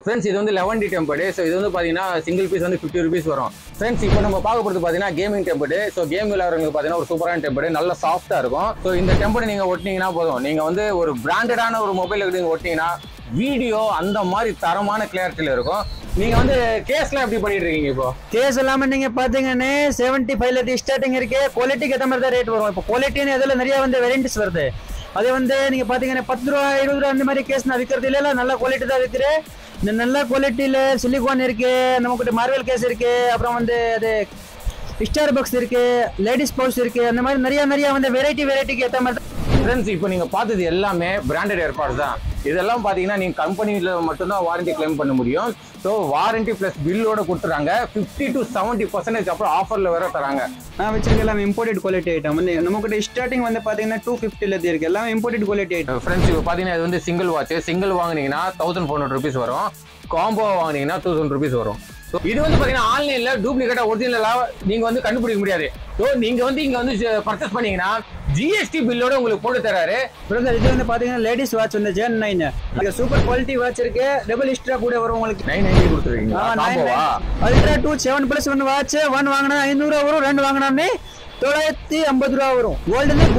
Friends இது வந்து 11D tempered. So இது வந்து பார்த்தீங்கன்னா சிங்கிள் பீஸ் வந்து 50 rupees வரும். ஃப்ரெண்ட்ஸ் இப்போ நம்ம பார்க்க போகிறது பார்த்தீங்கன்னா கேமிங் டெம்பர்டு. ஸோ கேம் விளையாடுறவங்களுக்கு பார்த்தீங்கன்னா ஒரு சூப்பரான டெம்பர்டு, நல்ல சாஃப்ட்டாக இருக்கும். ஸோ இந்த டெம்பர்டு நீங்கள் ஒட்டினீங்கன்னா போதும், நீங்கள் வந்து ஒரு பிராண்டடான ஒரு மொபைலுக்கு நீங்கள் ஒட்டிங்கன்னா வீடியோ அந்த மாதிரி தரமான கிளியாரிட்டியில் இருக்கும். நீங்க வந்து கேஸ்லாம் எப்படி பண்ணிட்டு இருக்கீங்க? இப்போ கேஸ் எல்லாமே நீங்க பாத்தீங்கன்னா 75 ஸ்டார்டிங் இருக்கு. குவாலிட்டிக்கு ஏற்ற மாதிரி தான் ரேட் வரும். இப்போ குவாலிட்டின்னு இதில் நிறைய வந்து வெரைட்டிஸ் வருது. அதே வந்து நீங்க பாத்தீங்கன்னா 10 ரூபா 20 ரூபா அந்த மாதிரி கேஸ் நான் விற்கிறது இல்ல, நல்ல குவாலிட்டி தான் விற்கிறேன். இந்த நல்ல குவாலிட்டியில சிலிகான் இருக்கு, நமக்கிட்ட மார்வல் கேஸ் இருக்கு, அப்புறம் வந்து அது ஸ்டார் பாக்ஸ் இருக்கு, லேடிஸ் பவுச் இருக்கு, அந்த மாதிரி நிறைய வந்து வெரைட்டிக்கு ஏற்ற மாதிரி. ஃப்ரெண்ட்ஸ் இப்போ நீங்கள் பார்த்தது எல்லாமே பிராண்டட் ஏற்பாடு தான். இதெல்லாம் பார்த்தீங்கன்னா நீங்கள் கம்பெனியில் மட்டும்தான் வாரண்டி கிளைம் பண்ண முடியும். ஸோ வாரண்டி ப்ளஸ் பில்லோட கொடுத்துறாங்க. 50 to 70% அப்புறம் ஆஃபரில் வேற தராங்க. நான் வச்சிருக்க எல்லாம் இம்போர்ட்டட் குவாலிட்டி ஐட்டம். வந்து நமக்கிட்ட ஸ்டார்டிங் வந்து பார்த்தீங்கன்னா 250 இருக்கு, எல்லாம் இம்போர்ட்டட் குவாலிட்டி ஐட்டம். ஃப்ரெண்ட்ஸ் இப்போ பார்த்தீங்கன்னா இது வந்து சிங்கிள் வாட்ச். சிங்கிள் வாங்கினீங்கன்னா 1400 rupees வரும். காம்போ வாங்கினீங்கன்னா 1000 rupees வரும். ஸோ இது வந்து பார்த்தீங்கன்னா ஆன்லைனில் டூப்ளிகேட்டாக ஒரிஜினலாக நீங்கள் வந்து கண்டுபிடிக்க முடியாது. ஸோ நீங்கள் வந்து இங்கே வந்து பர்ச்சேஸ் பண்ணீங்கன்னா ஜிஎஸ்டி பில்லோட உங்களுக்கு போட்டு தராரு. இது வந்து பாத்தீங்கன்னா லேடிஸ் வாட்ச் வந்து Gen 9 சூப்பர் குவாலிட்டி வாட்ச் இருக்கு. டபுள் எக்ஸ்ட்ரா கூட வரும் உங்களுக்கு. 990 கொடுத்துருக்கீங்க. அல்ட்ரா 2 7+1 வாட்ச் 1 வாங்கினா 500 வரும், 2 வாங்கினா 950 ரூபா வரும்.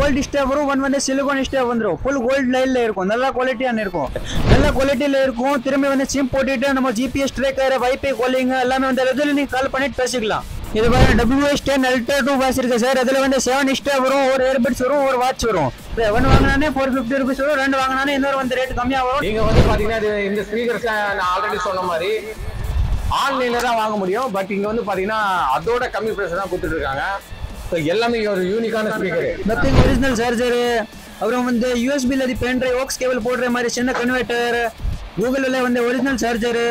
கோல்டு ஸ்டா வரும், 1 வந்து சிலிகான் ஸ்டா வந்துடும். ஃபுல் கோல்டு லைன்ல இருக்கும், நல்ல குவாலிட்டியான இருக்கும், நல்ல குவாலிட்டியில இருக்கும். திரும்பி வந்து சிம் போட்டுட்டு நம்ம ஜிபிஎஸ் ட்ராக்கர், வைஃபை காலிங் எல்லாமே வந்து அதில் நீங்க கால் பண்ணிட்டு பேசிக்கலாம். இது பாருங்க WS10 Ultra 2 வாட்ச் இருக்கு சார். அதுல வந்து 7 ஸ்டா வரும், ஒரு ஏர்பட்ஸ் வரும், ஒரு வாட்ச் வரும். 1 வாங்கினானே 450 rupees வரும், 2 வாங்கினானே இன்னொரு வந்து ரேட் கம்மியா வரும். நீங்க வந்து பாத்தீங்கன்னா இந்த ஸ்பீக்கர்ஸ் நான் ஆல்ரெடி சொன்ன மாதிரி ஆன்லைன்ல தான் வாங்க முடியும். பட் இங்க வந்து பாத்தீங்கன்னா அதோட கம்மி பிரைஸ் தான் கொடுத்துட்டு இருக்காங்க. எல்லாமே ஒரு யூனிக்கான ஸ்பீக்கர். நத்திங் ஒரிஜினல் சார்ஜர், அப்புறம் வந்து யூஎஸ்பில அது பென் டிரைவ் ஆக்ஸ் கேபிள் போடுற மாதிரி சின்ன கன்வெர்ட்டர், கூகுள்ல வந்து ஒரிஜினல் சார்ஜர்.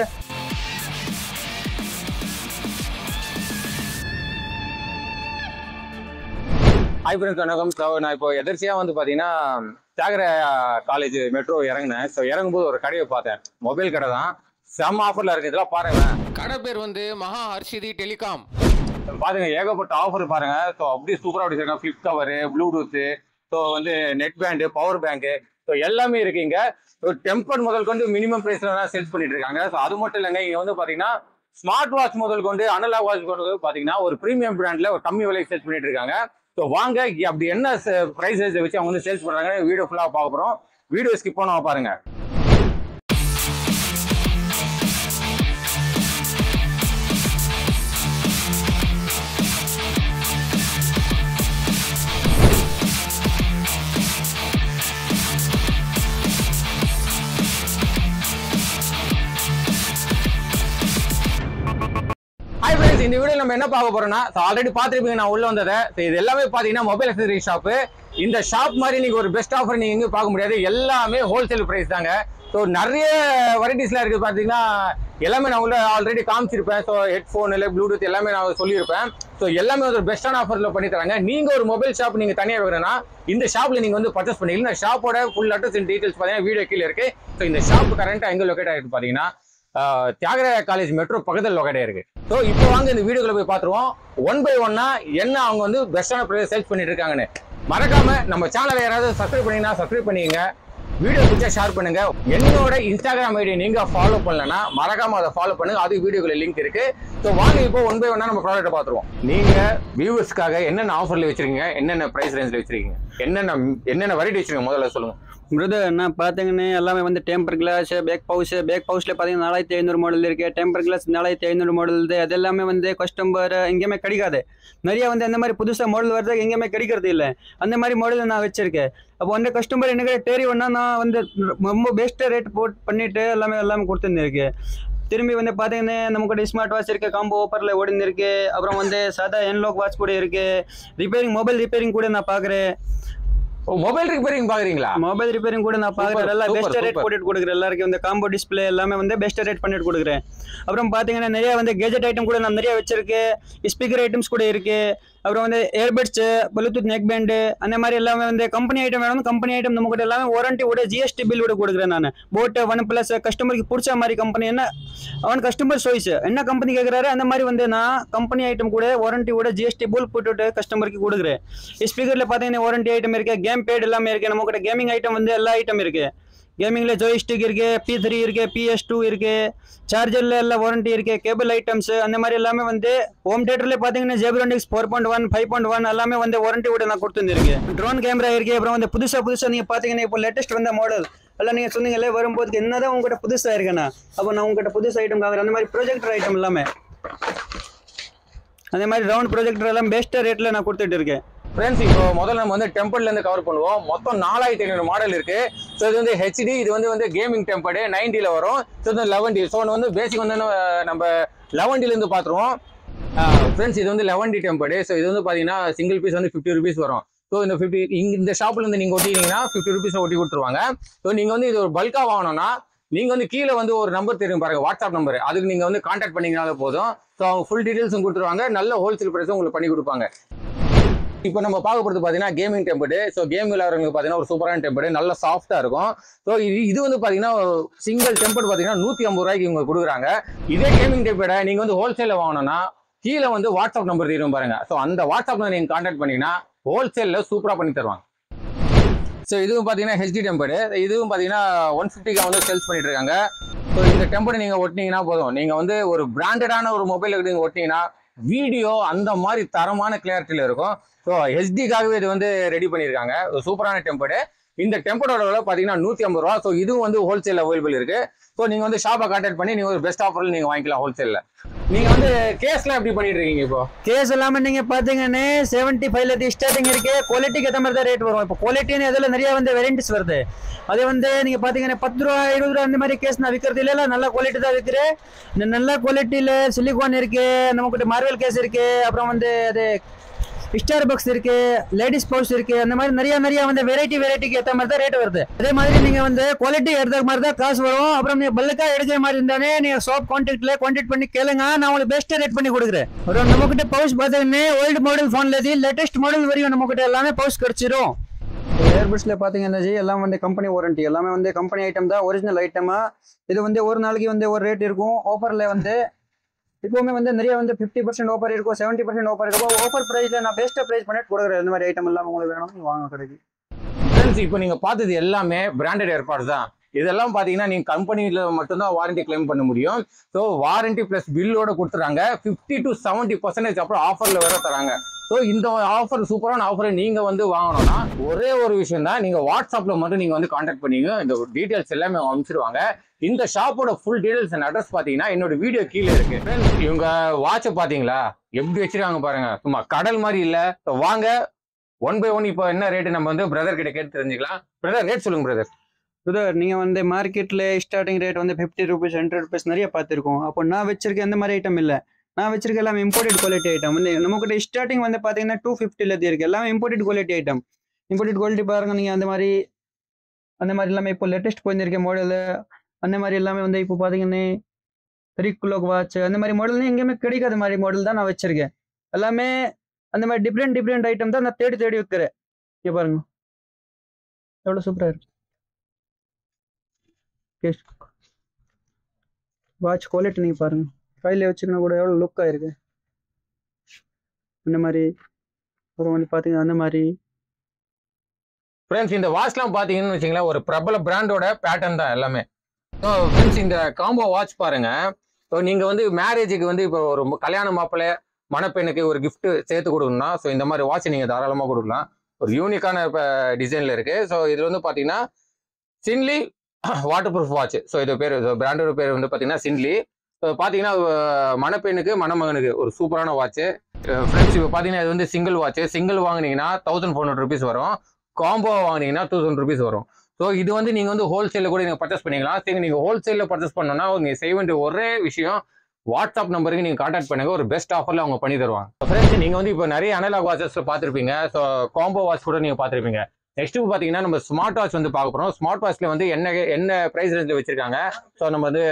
ஹாய் ஃப்ரெண்ட்ஸ், வணக்கம். நான் இப்போ எதர்ச்சியா வந்து பாத்தீங்கன்னா தியாகராய காலேஜ் மெட்ரோ இறங்கினேன். ஸோ இறங்கும்போது ஒரு கடையை பார்த்தேன், மொபைல் கடை தான், செம்ம ஆஃபர்ல இருக்கு. இதெல்லாம் பாருங்க. கடை பேர் வந்து மகா ஹர்ஷிதி டெலிகாம். பாருங்க ஏகப்பட்ட ஆஃபர் பாருங்க. ஸோ அப்படியே சூப்பராக வச்சிருக்காங்க. ஃபிளிப் கவரு, ப்ளூடூத்து, ஸோ வந்து net band, power bank, so எல்லாமே இருக்குங்க. ஸோ டெம்பர் முதல் கொண்டு மினிமம் பிரைஸ்ல தான் சேல்ஸ் பண்ணிட்டு இருக்காங்க. ஸோ அது மட்டும் இல்லைங்க, இங்க வந்து பாத்தீங்கன்னா ஸ்மார்ட் வாட்ச் முதல் கொண்டு அனலாக் வாட்ச் கொண்டு பாத்தீங்கன்னா ஒரு பிரீமியம் பிராண்ட்ல ஒரு கம்மி விலைக்கு சேல்ஸ் பண்ணிட்டு இருக்காங்க. ஸோ வாங்க அப்படி என்ன பிரைஸஸ் வச்சு அவங்க வந்து சேல்ஸ் பண்றாங்க வீடியோ ஃபுல்லாக பார்க்க போறோம். வீடியோ ஸ்கிப் பண்ணாம பாருங்க. இந்த வீடியோ நம்ம என்ன பார்க்க போறோம்னா, ஆல்ரெடி பார்த்துருப்பீங்க நான் உள்ள வந்ததை. இது எல்லாமே பாத்தீங்கன்னா மொபைல் அக்சசரி ஷாப்பு. இந்த ஷாப் மாதிரி நீங்க ஒரு பெஸ்ட் ஆஃபர் நீங்க எங்கேயும் பார்க்க முடியாது. எல்லாமே ஹோல்சேல் பிரைஸ் தாங்க. ஸோ நிறைய வெரைட்டிஸ்லாம் இருக்கு பாத்தீங்கன்னா, எல்லாமே நான் உள்ள ஆல்ரெடி காமிச்சிருப்பேன். ஸோ ஹெட்ஃபோன் இல்லை ப்ளூடூத் எல்லாமே நான் சொல்லியிருப்பேன். ஸோ எல்லாமே ஒரு பெஸ்ட்டான ஆஃபர்ல பண்ணி தராங்க. நீங்க ஒரு மொபைல் ஷாப் நீங்க தனியாக வைக்கிறேன்னா இந்த ஷாப்ல நீங்க வந்து பர்ச்சேஸ் பண்ணிக்கலாம். இந்த ஷாப்போட ஃபுல் அட்ரஸ் அண்ட் டீடைல்ஸ் பாத்தீங்கன்னா வீடியோ கீழே இருக்கு. ஸோ இந்த ஷாப் கரண்டா எங்க லொக்கேட் ஆகிருக்கு பாத்தீங்கன்னா தியாகராய காலேஜ் மெட்ரோ பக்கத்தில் லொக்கேட் இருக்கு. ஸோ இப்போ வாங்க இந்த வீடியோக்குள்ள போய் பார்த்துருவோம். 1 by 1 என்ன அவங்க வந்து பெஸ்டான ப்ரைஸ் சேல்ஸ் பண்ணிட்டு இருக்காங்கன்னு. மறக்காம நம்ம சேனலை யாராவது சப்ஸ்கிரைப் பண்ணீங்கன்னா சப்ஸ்கிரைப் பண்ணிக்கங்க. வீடியோ பிடிச்சா ஷேர் பண்ணுங்க. என்னோட இன்ஸ்டாகிராம் ஐடி நீங்க ஃபாலோ பண்ணலன்னா மறக்காம அதை ஃபாலோ பண்ணுங்க. அது வீடியோக்குள்ள லிங்க் இருக்கு. ஸோ வாங்க இப்போ 1 by 1 நம்ம ப்ராடக்ட்டை பார்த்துருவோம். நீங்க வியூவர்ஸ்க்காக என்னென்ன ஆஃபர்ல வச்சிருக்கீங்க, என்னென்ன பிரைஸ் ரேஞ்சில் வச்சிருக்கீங்க, என்னென்ன வெரைட்டி வச்சிருக்கீங்க முதல்ல சொல்லுங்க. பிரதர் நான் பார்த்தீங்கன்னா எல்லாமே வந்து டெம்பர் கிளாஸ், பேக் பவுச்சில் பார்த்தீங்கன்னா 4500 மாடல் இருக்குது. டெம்பர் கிளாஸ் 4500 மாடல் இருக்குது. அது எல்லாமே வந்து கஸ்டமர் எங்கேயுமே கிடைக்காது. நிறைய வந்து அந்த மாதிரி புதுசாக மாடல் வருது, எங்கேயுமே கிடைக்கிறது இல்லை. அந்த மாதிரி மாடல் நான் வச்சிருக்கேன். அப்போ வந்து கஸ்டமர் எனக்கு தெரியும்னா நான் வந்து ரொம்ப பெஸ்ட்டாக ரேட் பண்ணிட்டு எல்லாமே கொடுத்துருந்துருக்கு. திரும்பி வந்து பார்த்தீங்கன்னா நமக்கு ஸ்மார்ட் வாட்ச் இருக்குது, காம்போ ஆஃபரில் ஓடிந்துருக்கு. அப்புறம் வந்து சாதா என்லாக் வாட்ச் கூட இருக்குது. மொபைல் ரிப்பேரிங் கூட நான் பார்க்குறேன். மொபைல் ரிப்பேரிங் பாக்குறீங்களா? மொபைல் ரிப்பேரிங் கூட நான் பாக்குறேன். எல்லாம் பெஸ்ட் ரேட் போட்டு கொடுக்குறேன். எல்லாருக்கும் இந்த காம்போ டிஸ்பிளே எல்லாமே வந்து பெஸ்ட் ரேட் பண்ணிட்டு கொடுக்குறேன். அப்புறம் பாத்தீங்கன்னா நிறைய வந்து கேஜெட் ஐட்டம் கூட நான் நிறைய வச்சிருக்கேன். ஸ்பீக்கர் ஐட்டம்ஸ் கூட இருக்கு. அப்புறம் வந்து ஏர்பட்ஸ், ப்ளூடூத் நெக் பேண்டு, அந்த மாதிரி எல்லாமே வந்து கம்பெனி ஐட்டம் வேணும். கம்பெனி ஐட்டம் நம்ம கிட்ட எல்லாமே வாரண்டியோட ஜிஎஸ்டி பில் விட கொடுக்குறேன் நான். போட் OnePlus கஸ்டமருக்கு பிடிச்ச மாதிரி கம்பெனி என்ன அவன் கஸ்டமர் சாய்ஸ் என்ன கம்பெனி கேட்குறாரு அந்த மாதிரி வந்து நான் கம்பெனி ஐட்டம் கூட வாரண்டியோட ஜிஎஸ்டி பில் போட்டுட்டு கஸ்டமருக்கு கொடுக்குறேன். ஸ்பீக்கர்ல பார்த்தீங்கன்னா வாரண்டி ஐட்டம் இருக்கு, கேம் பேட் எல்லாமே இருக்கு. நம்ம கிட்ட கேமிங் ஐட்டம் வந்து எல்லா ஐட்டம் இருக்கு. கேமிங்ல ஜோய்ஸ்டிக் இருக்கு, P3 இருக்கு, PS2 இருக்கு, சார்ஜர்ல எல்லாம் வாரண்டி இருக்கு, கேபிள் ஐட்டம்ஸ் அந்த மாதிரி எல்லாமே வந்து ஹோம் தியேட்டர்ல பாத்தீங்கன்னா ஜெப்ரானிக்ஸ் 4.1 5.1 எல்லாமே வந்து வாரண்டி கூட நான் கொடுத்துருக்கு. ட்ரோன் கேமரா இருக்கு. அப்புறம் வந்து புதுசா நீங்க பாத்தீங்கன்னா இப்போ லேட்டஸ்ட் வந்த மாடல் எல்லாம் நீங்க சொன்னீங்களே வரும்போது என்னதான் உங்ககிட்ட புதுசா இருக்குண்ணா, அப்போ நான் உங்ககிட்ட புதுசு ஐட்டம் காக்குறேன். அந்த மாதிரி ப்ரொஜெக்டர் ஐட்டம் எல்லாமே அதே மாதிரி ரவுண்ட் ப்ரொஜெக்டர் எல்லாம் பெஸ்ட் ரேட்ல நான் கொடுத்துட்டு இருக்கேன். ஃப்ரெண்ட்ஸ் இப்போ முதல்ல நம்ம வந்து டெம்பர்ல இருந்து கவர் பண்ணுவோம். மொத்தம் 4500 மாடல் இருக்கு. ஸோ இது வந்து ஹெச்டி, இது வந்து கேமிங் டெம்பர்டு 90ல வரும். ஸோ இது 11D. ஸோ வந்து பேசிக் வந்து நம்ம 11Dல இருந்து பார்த்துருவோம். ஃப்ரெண்ட்ஸ் இது வந்து 11D டெம்பர்டு. ஸோ இது வந்து பார்த்தீங்கன்னா சிங்கிள் பீஸ் வந்து 50 rupees வரும். ஸோ இந்த 50 இந்த ஷாப்ல இருந்து நீங்க ஒட்டிங்கன்னா 50 rupees ஒட்டி கொடுத்துருவாங்க. ஸோ நீங்க வந்து இது ஒரு பல்கா வாங்கணும்னா நீங்க வந்து கீழே வந்து ஒரு நம்பர் தெரியும் பாருங்க, வாட்ஸ்அப் நம்பர். அதுக்கு நீங்க வந்து கான்டாக்ட் பண்ணீங்கனாலே போதும். ஸோ அவங்க ஃபுல் டீடைல்ஸும் கொடுத்துருவாங்க, நல்ல ஹோல்சேல் பிரைஸும் உங்களுக்கு பண்ணி கொடுப்பாங்க. இப்போ நம்ம பார்க்க போகிறது பார்த்தீங்கன்னா கேமிங் டெம்பர்டு. ஸோ கேம் விளையாடுறவங்களுக்கு பார்த்தீங்கன்னா ஒரு சூப்பரான டெம்பர்டு, நல்ல சாஃப்டாக இருக்கும். ஸோ இது வந்து பார்த்தீங்கன்னா சிங்கிள் டெம்பர்டு பார்த்தீங்கன்னா 150 ரூபாய்க்கு இவங்க கொடுக்குறாங்க. இதே கேமிங் டெம்பர்டை நீங்கள் வந்து ஹோல்சேலில் வாங்கணும்னா கீழே வந்து வாட்ஸ்அப் நம்பர் தெரியும் பாருங்க. ஸோ அந்த வாட்ஸ்அப்பில் நீங்கள் கான்டாக்ட் பண்ணீங்கன்னா ஹோல்சேலில் சூப்பராக பண்ணி தருவாங்க. ஸோ இதுவும் பார்த்தீங்கன்னா ஹெச்டி டெம்பர்டு. இதுவும் பார்த்தீங்கன்னா 150க்கு வந்து சேல்ஸ் பண்ணிட்டு இருக்காங்க. ஸோ இந்த டெம்பர்டு நீங்கள் ஒட்டினீங்கன்னா போதும், நீங்கள் வந்து ஒரு பிராண்டடான ஒரு மொபைலுக்கு நீங்கள் ஒட்டினீங்கன்னா வீடியோ அந்த மாதிரி தரமான கிளியாரிட்டியில் இருக்கும். ஸோ ஹெச்டிக்காகவே இது வந்து ரெடி பண்ணியிருக்காங்க. சூப்பரான டெம்பர்டு. இந்த டெம்பர்டோட விலை பார்த்தீங்கன்னா 150 ரூபா. ஸோ இதுவும் வந்து ஹோல்சேல் அவைலபிள் இருக்கு. ஸோ நீங்கள் வந்து ஷாப்பை கான்டாக்ட் பண்ணி நீங்கள் ஒரு பெஸ்ட் ஆஃபரில் நீங்கள் வாங்கிக்கலாம் ஹோல்சேலில். நீங்கள் வந்து கேஸ்லாம் எப்படி பண்ணிட்டு இருக்கீங்க? இப்போ கேஸ் எல்லாமே நீங்கள் பார்த்தீங்கன்னா 75ல ஸ்டார்டிங் இருக்கு. குவாலிட்டிக்கு ஏற்ற மாதிரி தான் ரேட் வரும். இப்போ குவாலிட்டின்னு அதில் நிறைய வந்து வெரைட்டிஸ் வருது. அதே வந்து நீங்கள் பார்த்தீங்கன்னா 10 ரூபா 20 ரூபா அந்த மாதிரி கேஸ் நான் விற்கிறது இல்லை, நல்ல குவாலிட்டி தான் விற்கிறேன். நல்ல குவாலிட்டியில் சிலிகான் இருக்கு, நம்மக்கிட்ட மார்வல் கேஸ் இருக்கு, அப்புறம் வந்து அது ஸ்டார் பாக்ஸ் இருக்கு, லேடிஸ் பவுச் இருக்கு. அந்த மாதிரி நிறைய வந்து வெரைட்டிக்கு ஏற்ற மாதிரி தான் ரேட் வருது. அதே மாதிரி நீங்க வந்து குவாலிட்டி எடுத்த மாதிரி தான் காசு வரும். அப்புறம் நீங்க பல்கா எடுக்கிற மாதிரி இருந்தானே நீங்க ஷாப் கான்டாக்ட் பண்ணி கேளுங்க, நான் உங்களுக்கு பெஸ்ட் ரேட் பண்ணி கொடுக்குறேன். அப்புறம் நம்ம கிட்ட பவுச் பார்த்தீங்கன்னா ஓல்டு மாடல் போன்ல இருந்து லேட்டஸ்ட் மாடல் வரையும் நம்ம கிட்ட எல்லாமே பவுச் கிடைச்சிரும். ஏர்பட்ஸ்ல பாத்தீங்கன்னா எல்லாம் வந்து கம்பெனி வாரண்டி, எல்லாமே வந்து கம்பெனி ஐட்டம் தான், ஒரிஜினல் ஐட்டமா. இது வந்து ஒரு நாளைக்கு வந்து ஒரு ரேட் இருக்கும். ஆஃபர்ல வந்து இப்போவுமே வந்து நிறைய வந்து 50% ஆஃபர் இருக்கும், 70% ஆஃபர் இருக்கும். ஆஃபர் பிரைஸ்ல நான் பெஸ்ட் பிரைஸ் பண்ணிட்டு கொடுக்குறேன். இந்த மாதிரி ஐட்டம் எல்லாம் உங்களுக்கு வேணும் வாங்க கிடைக்கும். ஃப்ரெண்ட்ஸ் இப்போ நீங்க பார்த்தது எல்லாமே பிராண்டட் ஏர்பாட்ஸ் தான். இதெல்லாம் பார்த்தீங்கன்னா நீங்க கம்பெனியில் மட்டும்தான் வாரண்டி கிளைம் பண்ண முடியும். ஸோ வாரண்டி பிளஸ் பில்லோட கொடுத்துறாங்க. 50 to 70% அப்புறம் ஆஃபர்ல வேற தராங்க. ஸோ இந்த ஆஃபர் சூப்பரான ஆஃபரை நீங்க வந்து வாங்கணும்னா ஒரே ஒரு விஷயம் தான், நீங்க வாட்ஸ்அப்ல மட்டும் நீங்க வந்து கான்டாக்ட் பண்ணீங்க, இந்த டீடைல்ஸ் எல்லாமே அனுப்பிச்சிருவாங்க. இந்த ஷாப்போட ஃபுல் டீடைல்ஸ் அண்ட் அட்ரஸ் பாத்தீங்கன்னா என்னோட வீடியோ கீழே இருக்கு. இவங்க வாட்சை பாத்தீங்களா எப்படி வச்சிருக்காங்க பாருங்க, சும்மா கடல் மாதிரி இல்ல. வாங்க 1 by 1 இப்போ என்ன ரேட் நம்ம வந்து பிரதர் கிட்ட கேட்டு தெரிஞ்சுக்கலாம். பிரதர் ரேட் சொல்லுங்க பிரதர். பிரதர் நீங்க வந்து மார்க்கெட்ல ஸ்டார்டிங் ரேட் வந்து 50 rupees 100 rupees நிறைய பார்த்துருக்கோம். அப்போ நான் வச்சிருக்கேன் அந்த மாதிரி ஐட்டம் இல்லை. நான் வச்சிருக்க எல்லாமே இம்போர்ட்டட் குவாலிட்டி ஐட்டம். வந்து நம்மகிட்ட ஸ்டார்டிங் வந்து பார்த்தீங்கன்னா 250ல இருக்கு. எல்லாமே imported quality item. Imported quality பாருங்க நீங்கள். அந்த மாதிரி எல்லாமே இப்போ லேட்டஸ்ட் போயிருக்க மாடலு அந்த மாதிரி எல்லாமே வந்து இப்போ பார்த்தீங்கன்னா 3 o'clock வாட்ச் அந்த மாதிரி மாடல் எங்கேயுமே கிடைக்காத மாதிரி மாடல் தான் நான் வச்சிருக்கேன். எல்லாமே அந்த மாதிரி டிஃப்ரெண்ட் ஐட்டம் தான் நான் தேடி வைக்கிறேன். இங்கே பாருங்க எவ்வளோ சூப்பராக இருக்கு. வாட்ச் குவாலிட்டி நீங்கள் பாருங்க, கையில் வச்சுக்கணும் கூட எவ்வளோ லுக்காக இருக்கு. அந்த மாதிரி அப்புறம் வந்து பார்த்தீங்கன்னா அந்த மாதிரி ஃப்ரெண்ட்ஸ் இந்த வாட்ச்லாம் பார்த்தீங்கன்னு வச்சிங்களேன் ஒரு பிரபல பிராண்டோட பேட்டர்ன் தான் எல்லாமே. ஸோ ஃப்ரெண்ட்ஸ் இந்த காம்போ வாட்ச் பாருங்க. ஸோ நீங்கள் வந்து மேரேஜுக்கு வந்து இப்போ ஒரு கல்யாண மாப்பிள்ளை மணப்பெண்ணுக்கு ஒரு கிஃப்ட் சேர்த்து கொடுக்கணும்னா ஸோ இந்த மாதிரி வாட்ச் நீங்கள் தாராளமாக கொடுக்கலாம். ஒரு யூனிக்கான இப்போ டிசைனில் இருக்குது. ஸோ இதில் வந்து பார்த்தீங்கன்னா சின்லி வாட்டர் ப்ரூஃப் வாட்ச். ஸோ இது பேர் பிராண்டோட பேர் வந்து பார்த்தீங்கன்னா சின்லி. ஸோ பார்த்தீங்கன்னா மணப்பெண்ணுக்கு மணமகனுக்கு ஒரு சூப்பரான வாட்ச். ஃப்ரெண்ட்ஸ் இப்போ பார்த்தீங்கன்னா இது வந்து சிங்கிள் வாட்ச். சிங்கிள் வாங்கினீங்கன்னா 1400 rupees வரும். காம்போ வாங்கினீங்கன்னா 2000 rupees வரும். ஸோ இது வந்து நீங்கள் வந்து ஹோல்சேலில் கூட நீங்கள் பர்ச்சேஸ் பண்ணிக்கலாம். சரி நீங்கள் ஹோல்சேலில் பர்ச்சேஸ் பண்ணோன்னா நீங்கள் செய்ய வேண்டிய ஒரே விஷயம் வாட்ஸ்அப் நம்பருக்கு நீங்கள் கான்டாக்ட் பண்ணுங்க, ஒரு பெஸ்ட் ஆஃபரில் அவங்க பண்ணி தருவாங்க. ஃப்ரெண்ட்ஸ் நீங்கள் வந்து இப்போ நிறைய அனலாக் வாட்சஸ் பார்த்துருப்பீங்க. ஸோ காம்போ வாட்ச் கூட நீங்கள் பார்த்துருப்பீங்க. நெக்ஸ்ட் பார்த்தீங்கன்னா நம்ம ஸ்மார்ட் வாட்ச் வந்து பார்க்க போகிறோம். ஸ்மார்ட் வாட்ச்ல வந்து என்ன பிரைஸ் ரேஞ்சில் வச்சிருக்காங்க ஸோ நம்ம வந்து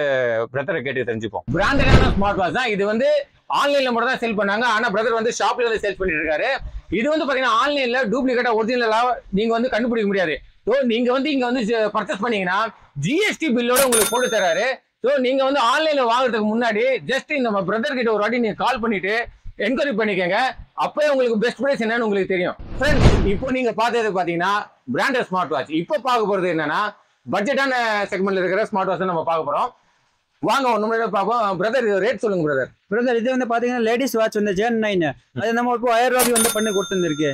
பிரதரை கேட்டு தெரிஞ்சுப்போம். பிராண்டடான ஸ்மார்ட் வாட்ச் தான். இது வந்து ஆன்லைன்ல மட்டும் தான் செல் பண்ணாங்க. ஆனால் பிரதர் வந்து ஷாப்ல வந்து சேல்ஸ் பண்ணிட்டு இருக்காரு. இது வந்து பார்த்தீங்கன்னா ஆன்லைன்ல டூப்ளிகேட்டா ஒரிஜினலா நீங்க வந்து கண்டுபிடிக்க முடியாது. ஸோ நீங்க வந்து இங்க வந்து பர்ச்சேஸ் பண்ணீங்கன்னா ஜிஎஸ்டி பில்லோட உங்களுக்கு போட்டு தராரு. ஸோ நீங்க வந்து ஆன்லைன்ல வாங்குறதுக்கு முன்னாடி ஜஸ்ட் இந்த பிரதர் கிட்ட ஒரு வாட்டி நீங்க கால் பண்ணிட்டு என்கொயரி பண்ணிக்கங்க. அப்பவே உங்களுக்கு பெஸ்ட் பிரைஸ் என்னன்னு உங்களுக்கு தெரியும். ஃப்ரெண்ட்ஸ் இப்போ நீங்க பார்த்தது பாத்தீங்கன்னா பிராண்டட் ஸ்மார்ட் வாட்ச். இப்போ பார்க்க போறது என்னன்னா பட்ஜெட்டான செக்மெண்ட்ல இருக்கிற ஸ்மார்ட் வாட்ச் நம்ம பார்க்க போறோம். வாங்க ஒன்று பார்ப்போம். பிரதர் ரேட் சொல்லுங்க பிரதர். இது வந்து பாத்தீங்கன்னா லேடிஸ் வாட்ச் வந்து Gen 9 அது நம்ம இப்போ 1000 ரூபாய்க்கு வந்து பண்ணி கொடுத்துருக்கு.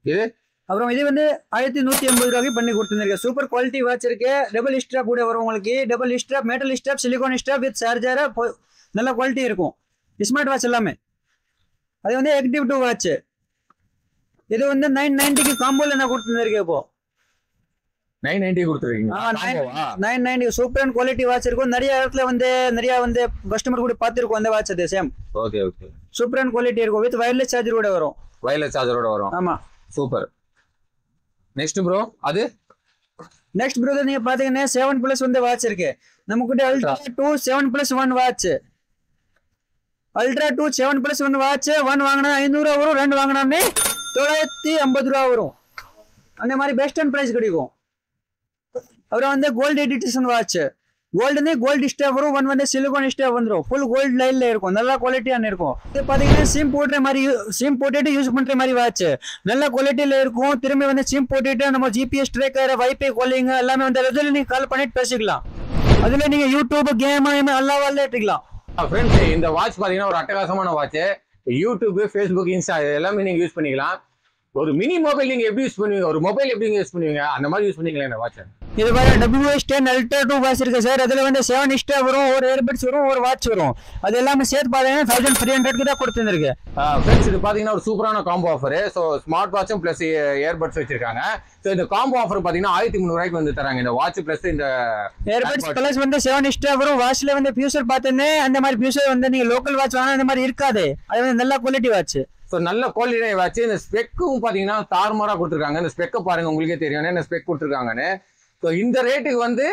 இது அப்புறம் இது வந்து 1180 ரூபாய்க்கு பண்ணி கொடுத்துருக்கு. சூப்பர் குவாலிட்டி வாட்ச் இருக்கு. டபுள் ஸ்ட்ராப் கூட வரும் உங்களுக்கு. Double strap, metal strap, silicone strap with charger, நல்ல குவாலிட்டி இருக்கும். ஸ்மார்ட் வாட்ச் எல்லாமே. அது வந்து ஆக்டிவ் 2 வாட்ச். இது வந்து 990க்கு காம்போல நான் கொடுத்துருக்கேன். இப்போ 990 கொடுத்துருக்கீங்க. 990 சூப்பர் குவாலிட்டி வாட்ச் இருக்கும். நிறைய இடத்துல வந்து கஸ்டமர் கூட பார்த்துருக்கோம் அந்த வாட்ச். அது same okay okay super quality இருக்கும். வித் வயர்லெஸ் சார்ஜர் கூட வரும். வயர்லெஸ் சார்ஜரோட வரும். ஆமா சூப்பர். நெக்ஸ்ட் ப்ரோ அது நெக்ஸ்ட் ப்ரோ நீங்க பாத்தீங்கன்னா 7+ வந்து வாட்ச் இருக்கு நம்ம கிட்ட. Ultra 2 7+1 watch. Ultra 2 7+1 watch. 1 வாங்கினா 500 ரூபா வரும். 2 வாங்கினாமே 950 ரூபா வரும். அந்த மாதிரி பெஸ்ட் அண்ட் பிரைஸ் கிடைக்கும். அப்புறம் வந்து gold edition watch. Gold strap வரும். 1 வந்து சிலிகான் ஸ்டாப் வந்துடும். ஃபுல் கோல்டு லைன்ல இருக்கும். நல்ல குவாலிட்டியான இருக்கும். இது பாத்தீங்கன்னா சிம் போட்டுட்டு யூஸ் பண்ற மாதிரி வாட்ச். நல்ல குவாலிட்டியில இருக்கும். திரும்பி வந்து சிம் போட்டுட்டு நம்ம GPS ட்ராக்கர், வைஃபை காலிங் எல்லாமே வந்து அதுல நீங்க கால் பண்ணிட்டு பேசிக்கலாம். அதுல நீங்க யூடியூப் கேம் எல்லாம் எடுத்துக்கலாம். ஃப்ரெண்ட்ஸ் இந்த வாட்ச் பாத்தீங்கன்னா ஒரு அட்டகாசமான வாட்ச். யூடியூப், ஃபேஸ்புக், இன்ஸ்டா எல்லாமே நீங்க யூஸ் பண்ணிக்கலாம். ஒரு மினி மொபைல் நீங்க எப்படி யூஸ் பண்ணுவீங்க, ஒரு மொபைல் எப்படி யூஸ் பண்ணுவீங்க, அந்த மாதிரி யூஸ் பண்ணீங்களா இந்த வாட்ச். இது வேற WS10 Ultra 2 வாட்ச் இருக்கு சார். அதுல வந்து 7 ஸ்டாப் வரும், ஒரு இயர்பட்ஸ் வரும், ஒரு வாட்ச் வரும். அது எல்லாமே சேர்த்து பாத்தீங்கன்னா 1300க்கு தான் கொடுத்துருக்கு. ஃப்ரெண்ட்ஸ் இது பாத்தீங்கன்னா ஒரு சூப்பரான காம்போ ஆஃபர். ஸோ ஸ்மார்ட் வாட்சும் பிளஸ் இயர்பட்ஸ் வச்சிருக்காங்க. ஸோ இந்த காம்போ ஆஃபர் பாத்தீங்கன்னா 1300 ரூபாய்க்கு வந்து தராங்க. இந்த வாட்ச் பிளஸ் இந்த இயர்பட்ஸ் பிளஸ் வந்து 7 ஸ்டாப் வரும். வாட்ச்ல வந்து ஃபியூச்சர் பார்த்தேன்னு அந்த மாதிரி ஃபியூச்சர் வந்து நீங்க லோக்கல் வாட்ச் வாங்கினா அந்த மாதிரி இருக்காது. அது வந்து நல்ல குவாலிட்டி வாட்ச். ஸோ நல்ல குவாலிட்டி வாட்ச். இந்த ஸ்பெக்கும் பாத்தீங்கன்னா தாறுமாறா கொடுத்துருக்காங்க. இந்த ஸ்பெக்கை பாருங்க, உங்களுக்கே தெரியும் என்ன ஸ்பெக் கொடுத்துருக்காங்கன்னு. ஸோ இந்த ரேட்டுக்கு வந்து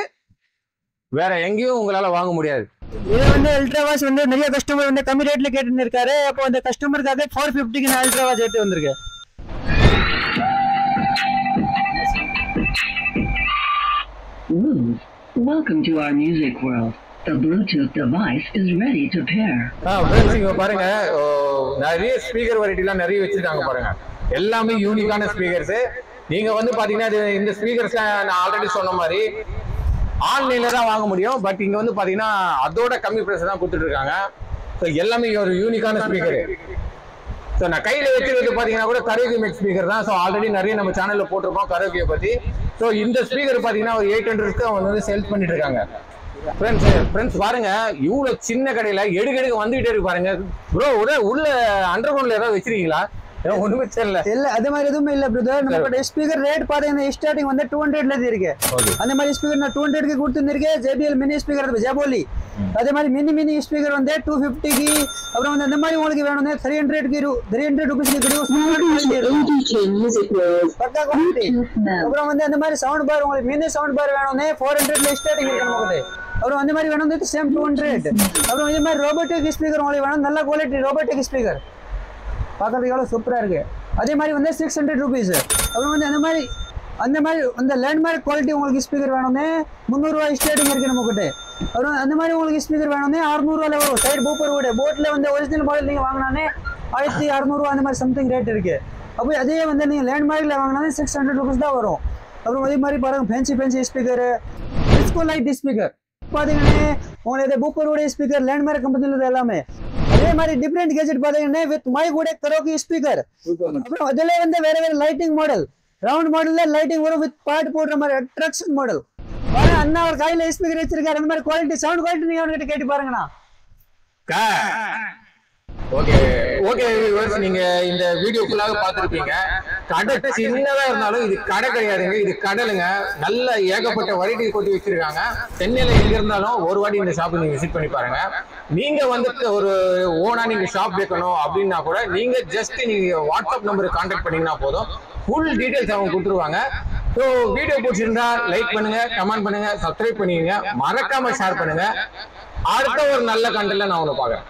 வேற எங்கேயும் உங்களால வாங்க முடியாது. இது வந்து அல்ட்ரா வாட்ச் வந்து நிறைய கஸ்டமர் வந்து கம்மி ரேட்ல கேட்டு இருக்காரு. அப்போ அந்த கஸ்டமருக்காக 450க்கு நான் அல்ட்ரா வாட்ச் எடுத்து வந்திருக்கேன். Welcome to our music world. The Bluetooth device is ready to pair. இங்க பாருங்க நிறைய ஸ்பீக்கர் வெரைட்டிலாம் நிறைய வச்சிருக்காங்க பாருங்க. எல்லாமே யூனிக்கான ஸ்பீக்கர்ஸ். நீங்க வந்து பாத்தீங்கன்னா இந்த ஸ்பீக்கர்ஸ் நான் ஆல்ரெடி சொன்ன மாதிரி ஆன்லைன்ல தான் வாங்க முடியும். பட் இங்க வந்து பாத்தீங்கன்னா அதோட கம்மி பிரைஸ் தான் கொடுத்துட்டு இருக்காங்க. ஸோ எல்லாமே ஒரு யூனிக்கான ஸ்பீக்கர். ஸோ நான் கையில வச்சிருக்கிறது பாத்தீங்கன்னா கூட கரோகி மேக் ஸ்பீக்கர் தான். ஸோ ஆல்ரெடி நிறைய நம்ம சேனல்ல போட்டிருக்கோம் கரோகியை பத்தி. ஸோ இந்த ஸ்பீக்கர் பாத்தீங்கன்னா ஒரு 800க்கு அவங்க வந்து சேல் பண்ணிட்டு இருக்காங்க. ஃப்ரெண்ட்ஸ் பாருங்க, இவ்வளவு சின்ன கடையில எடுக்க வந்துகிட்டே இருக்கு பாருங்க. ப்ரோ உள்ள அண்டர் கிரவுண்ட்ல ஏதாவது வச்சிருக்கீங்களா? ஒண்ணுமே தெரியல. இல்ல அது மாதிரி எதுவுமே இல்ல பிரதர். நம்ம ஸ்பீக்கர் ரேட் பாத்தீங்கன்னா ஸ்டார்டிங் வந்து 200ல இருந்து இருக்கு. அந்த மாதிரி ஸ்பீக்கர் நான் 200க்கு கொடுத்துருக்கேன். JBL மினி ஸ்பீக்கர் ஜெபோலி. அதே மாதிரி மினி ஸ்பீக்கர் வந்து 250க்கு. அப்புறம் வந்து அந்த மாதிரி உங்களுக்கு வேணும்னா 300 ரூபீஸ்க்கு கிடைக்கும். பக்கா குவாலிட்டி. அப்புறம் வந்து அந்த மாதிரி சவுண்ட் பார் உங்களுக்கு மினி சவுண்ட் பார் வேணும்னா 400ல ஸ்டார்டிங் இருக்கு நமக்கு. அப்புறம் அந்த மாதிரி வேணும் சேம் 200. அப்புறம் இந்த மாதிரி ரோபோட்டிக் ஸ்பீக்கர் உங்களுக்கு வேணும், நல்ல குவாலிட்டி ரோபோட்டிக் ஸ்பீக்கர் பார்க்கறதுக்கு எவ்வளோ சூப்பராக இருக்கு. அதே மாதிரி வந்து 600 ரூபீஸ். அப்புறம் வந்து அந்த மாதிரி அந்த லேண்ட்மார்க் குவாலிட்டி உங்களுக்கு ஸ்பீக்கர் வேணும்னே 300 ரூபாய் ஸ்டார்டிங் இருக்கு நம்ம கிட்ட. அப்புறம் அந்த மாதிரி உங்களுக்கு ஸ்பீக்கர் வேணும்னே 600 ரூபாயில வரும். சைடு பூப்பர் கூட போட்ல வந்து ஒரிஜினல் மாடல் நீங்க வாங்கினானே 1600 ரூபா அந்த மாதிரி சம்திங் ரேட் இருக்கு. அப்போ அதே வந்து நீங்க லேண்ட்மார்க்ல வாங்கினாலே 600 ரூபீஸ் தான் வரும். அப்புறம் அதே மாதிரி பாருங்க fancy speaker, disco light speaker பாத்தீங்கன்னா உங்களுக்கு பூப்பரோட ஸ்பீக்கர் லேண்ட்மார்க் கம்பெனில எல்லாமே. அதே மாதிரி டிஃபரெண்ட் கேஜெட் பாத்தீங்கன்னா வித் மைக் கூட கரோகி ஸ்பீக்கர். அப்புறம் அதுல வந்து வேற லைட்டிங் மாடல், ரவுண்ட் மாடல்ல லைட்டிங் வரும் வித் பாட் போடுற மாதிரி அட்ராக்ஷன் மாடல். பாருங்க அண்ணா ஒரு கையில ஸ்பீக்கர் வச்சிருக்காரு. அந்த மாதிரி குவாலிட்டி சவுண்ட் குவாலிட்டி நீங்க அவங்ககிட்ட கேட்டு பாருங்கண்ணா. ஓகே நீங்க இந்த வீடியோ ஃபுல்லாக பார்த்துருப்பீங்க. கடை சின்னதா இருந்தாலும் இது கடை கிடையாதுங்க, இது கடலுங்க. நல்ல ஏகப்பட்ட வெரைட்டி கொட்டி வச்சிருக்காங்க. சென்னையில எங்க இருந்தாலும் ஒரு வாட்டி இந்த ஷாப் நீங்க விசிட் பண்ணி பாருங்க. நீங்க வந்துட்டு ஒரு ஓனா நீங்க ஷாப் வைக்கணும் அப்படின்னா கூட நீங்க ஜஸ்ட் நீங்க வாட்ஸ்அப் நம்பருக்கு கான்டாக்ட் பண்ணீங்கன்னா போதும், ஃபுல் டீடைல்ஸ் அவங்க கொடுத்துருவாங்க. ஸோ வீடியோ பிடிச்சிருந்தா லைக் பண்ணுங்க, கமெண்ட் பண்ணுங்க, சப்ஸ்கிரைப் பண்ணிக்கங்க, மறக்காம ஷேர் பண்ணுங்க. அடுத்த ஒரு நல்ல கண்டென்ட்ல நான் உங்களை பார்க்குறேன்.